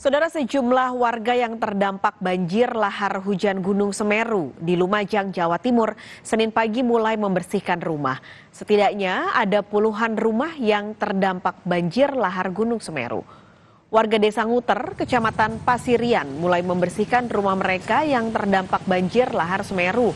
Saudara, sejumlah warga yang terdampak banjir lahar hujan Gunung Semeru di Lumajang, Jawa Timur, Senin pagi mulai membersihkan rumah. Setidaknya ada puluhan rumah yang terdampak banjir lahar Gunung Semeru. Warga Desa Nguter, Kecamatan Pasirian, mulai membersihkan rumah mereka yang terdampak banjir lahar Semeru.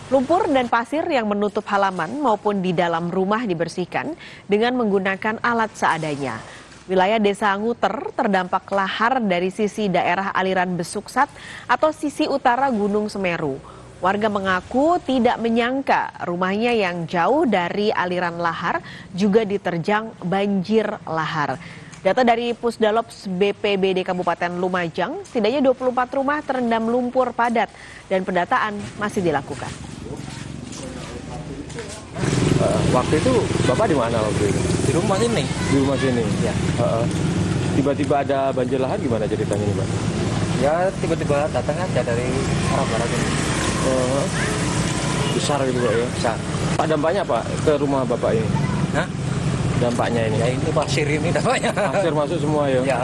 Lumpur dan pasir yang menutup halaman maupun di dalam rumah dibersihkan dengan menggunakan alat seadanya. Wilayah Desa Nguter terdampak lahar dari sisi daerah aliran Besuksat atau sisi utara Gunung Semeru. Warga mengaku tidak menyangka rumahnya yang jauh dari aliran lahar juga diterjang banjir lahar. Data dari Pusdalops BPBD Kabupaten Lumajang, setidaknya 24 rumah terendam lumpur padat dan pendataan masih dilakukan. Waktu itu Bapak di mana waktu itu? Di rumah sini. Di rumah sini? Ya. Tiba-tiba ada banjir lahar gimana ceritanya nih Pak? Ya tiba-tiba datang aja dari arah barat ini. Besar gitu Pak ya? Besar. Pak, dampaknya Pak ke rumah Bapak ini? Hah? Dampaknya ini? Ya ini pasir ini dampaknya. Pasir masuk semua ya? Ya.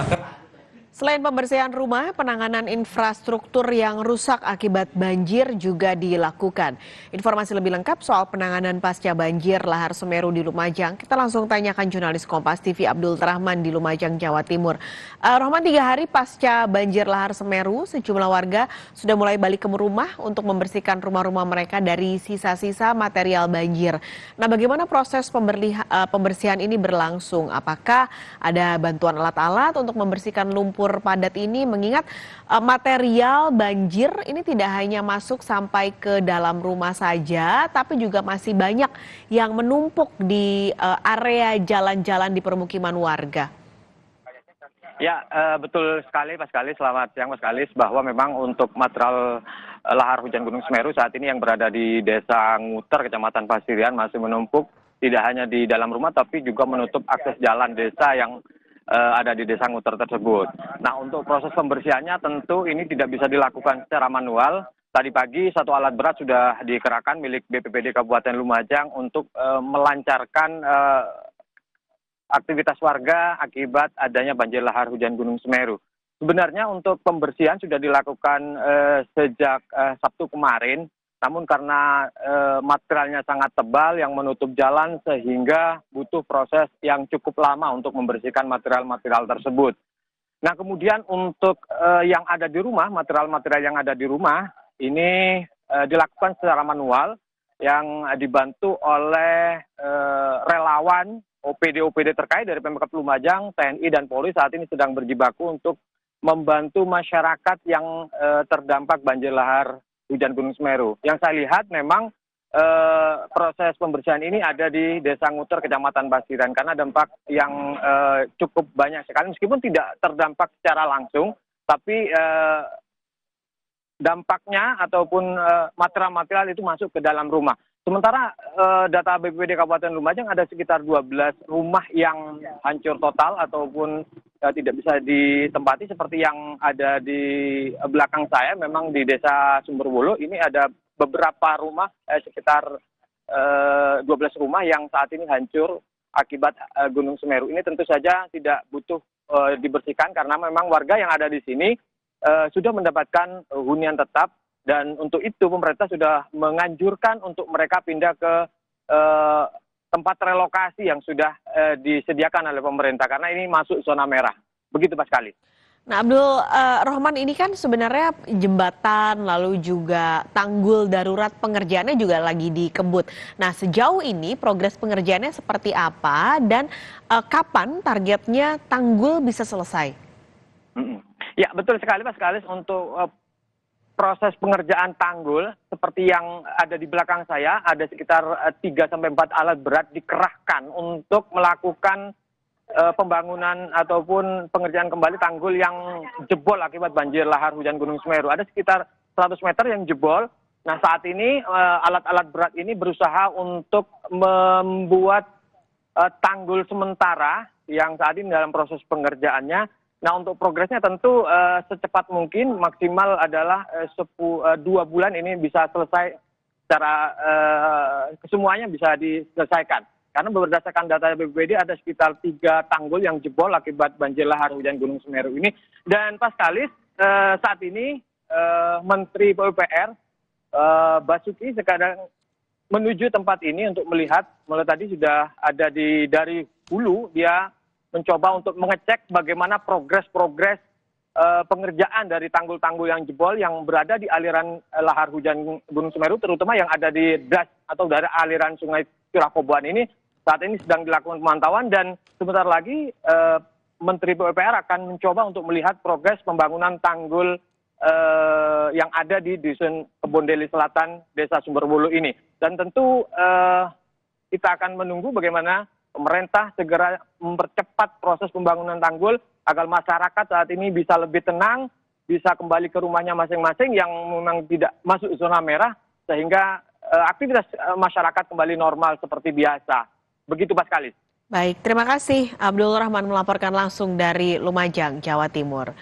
Selain pembersihan rumah, penanganan infrastruktur yang rusak akibat banjir juga dilakukan. Informasi lebih lengkap soal penanganan pasca banjir lahar Semeru di Lumajang, kita langsung tanyakan jurnalis Kompas TV Abdul Rahman di Lumajang, Jawa Timur. Rahman, 3 hari pasca banjir lahar Semeru, sejumlah warga sudah mulai balik ke rumah untuk membersihkan rumah-rumah mereka dari sisa-sisa material banjir. Nah, bagaimana proses pembersihan ini berlangsung? Apakah ada bantuan alat-alat untuk membersihkan lumpur padat ini, mengingat material banjir ini tidak hanya masuk sampai ke dalam rumah saja, tapi juga masih banyak yang menumpuk di area jalan-jalan di permukiman warga. Ya, betul sekali Pak Skalis, selamat siang Pak Skalis, bahwa memang untuk material lahar hujan Gunung Semeru saat ini yang berada di Desa Nguter, Kecamatan Pasirian masih menumpuk, tidak hanya di dalam rumah tapi juga menutup akses jalan desa yang ada di Desa Nguter tersebut. Nah, untuk proses pembersihannya tentu ini tidak bisa dilakukan secara manual. Tadi pagi satu alat berat sudah dikerahkan milik BPBD Kabupaten Lumajang untuk melancarkan aktivitas warga akibat adanya banjir lahar hujan Gunung Semeru. Sebenarnya untuk pembersihan sudah dilakukan sejak Sabtu kemarin. Namun karena materialnya sangat tebal yang menutup jalan sehingga butuh proses yang cukup lama untuk membersihkan material-material tersebut. Nah, kemudian untuk yang ada di rumah, material-material yang ada di rumah ini dilakukan secara manual yang dibantu oleh relawan OPD terkait dari Pemkab Lumajang, TNI dan Polri saat ini sedang berjibaku untuk membantu masyarakat yang terdampak banjir lahar hujan Gunung Semeru. Yang saya lihat memang proses pembersihan ini ada di Desa Nguter, Kecamatan Pasirian, karena dampak yang cukup banyak sekali, meskipun tidak terdampak secara langsung, tapi dampaknya ataupun material-material itu masuk ke dalam rumah. Sementara data BPBD Kabupaten Lumajang ada sekitar 12 rumah yang hancur total ataupun tidak bisa ditempati seperti yang ada di belakang saya. Memang di Desa Sumberwulu ini ada beberapa rumah sekitar 12 rumah yang saat ini hancur akibat Gunung Semeru. Ini tentu saja tidak butuh dibersihkan karena memang warga yang ada di sini sudah mendapatkan hunian tetap. Dan untuk itu pemerintah sudah menganjurkan untuk mereka pindah ke tempat relokasi yang sudah disediakan oleh pemerintah karena ini masuk zona merah. Begitu Pak Skalis. Nah, Abdul Rahman, ini kan sebenarnya jembatan lalu juga tanggul darurat pengerjaannya juga lagi dikebut. Nah, sejauh ini progres pengerjaannya seperti apa dan kapan targetnya tanggul bisa selesai? Ya, betul sekali Pak Skalis, untuk proses pengerjaan tanggul seperti yang ada di belakang saya, ada sekitar 3-4 alat berat dikerahkan untuk melakukan pembangunan ataupun pengerjaan kembali tanggul yang jebol akibat banjir lahar hujan Gunung Semeru. Ada sekitar 100 meter yang jebol. Nah, saat ini alat-alat berat ini berusaha untuk membuat tanggul sementara yang saat ini dalam proses pengerjaannya. Nah, untuk progresnya tentu secepat mungkin, maksimal adalah 2 bulan ini bisa selesai secara kesemuanya bisa diselesaikan. karena berdasarkan data BPBD ada sekitar 3 tanggul yang jebol akibat banjir lahar hujan Gunung Semeru ini. Dan Paskalis, saat ini Menteri PUPR Basuki sekarang menuju tempat ini untuk melihat, mulai tadi sudah ada dari hulu, dia mencoba untuk mengecek bagaimana progres pengerjaan dari tanggul-tanggul yang jebol yang berada di aliran lahar hujan Gunung Semeru, terutama yang ada di das atau dari aliran Sungai Curah Koboan ini. Saat ini sedang dilakukan pemantauan dan sebentar lagi Menteri PUPR akan mencoba untuk melihat progres pembangunan tanggul yang ada di Dusun Kebondeli Selatan, Desa Sumberwulu ini. Dan tentu kita akan menunggu bagaimana pemerintah segera mempercepat proses pembangunan tanggul agar masyarakat saat ini bisa lebih tenang, bisa kembali ke rumahnya masing-masing yang memang tidak masuk zona merah, sehingga aktivitas masyarakat kembali normal seperti biasa. Begitu, Paskalis. Baik, terima kasih Abdul Rahman melaporkan langsung dari Lumajang, Jawa Timur.